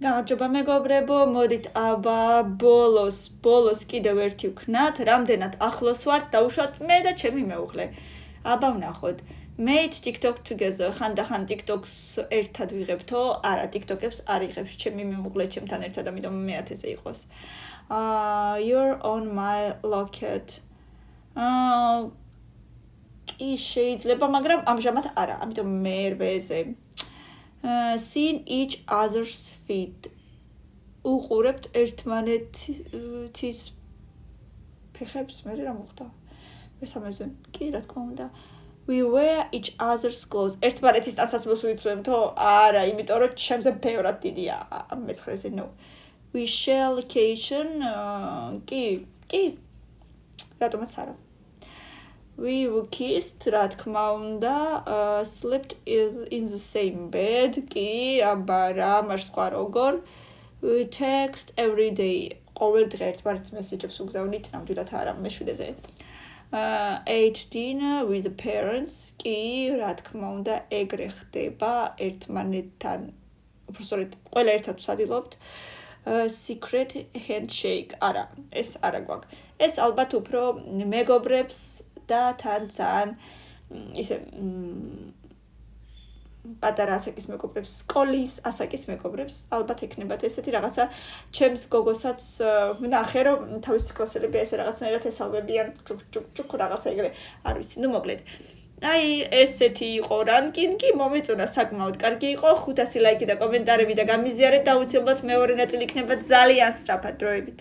გამარჯობა მეგობრებო, მოდით აბა ბოლოს კიდევ ერთი ვქნათ, რამდენად ახლოს ვართ, დავუშვათ მე და ჩემი მეუღლე. აბა ვნახოთ. Made TikTok together. ხანდახან TikToks ერთად ვიღებთო, არა, TikTok-ებს არ იღებს ჩემი მეუღლე ჩემთან ერთად, ამიტომ მეათეზე იყოს. You're on my locket. კი შეიძლება, მაგრამ ამჟამად არა, ამიტომ მე ერვეზე. Seen each other's feet. უყურებთ ერთმანეთის ფეხებს, მე რა მოხდა? მესამეზე. კი, რა თქმა უნდა. We wear each other's clothes. ერთმანეთის ტანსაცმელს ვიცვემთო? არა, იმიტომ რომ ჩემზე ბევრად დიდია. მეცხრეზე no. We share location. კი. რატომაც არა. We kissed, რა თქმა უნდა, slept in the same bed. კი, აბა რა, მას სხვა როგორ. We text every day. ყოველ დღე ერთმანეთს მესეჯებს უგზავნით, ნამდვილად არა, მეშვიდეზე. Ate dinner with the parents. კი, რა თქმა უნდა, ეგრე ხდება ერთმანეთთან. უბრალოდ ყველა ერთად ვსადილობთ. Secret handshake. არა, ეს არა გვაქვს. ეს ალბათ უფრო მეგობრებს და თან ძალიან ისე პატარა ასაკის მეგობრებს, სკოლის ასაკის მეგობრებს, ალბათ ექნებათ ესეთი რაღაცა. ჩემს გოგოსაც ვნახე, რომ თავისი კლასელები ესე რაღაცნაირად ესალმებიან, ჭუქ რაღაცა ეგრე, არ ვიცი, ნუ მოკლედ. აი, ესეთი იყო რანკინგი, მომეწონა საკმაოდ კარგი იყო, 500 ლაიკი და კომენტარები და გამიზიარეთ და აუცილებლად მეორე ნაწილი იქნება ძალიან სწრაფად დროებით.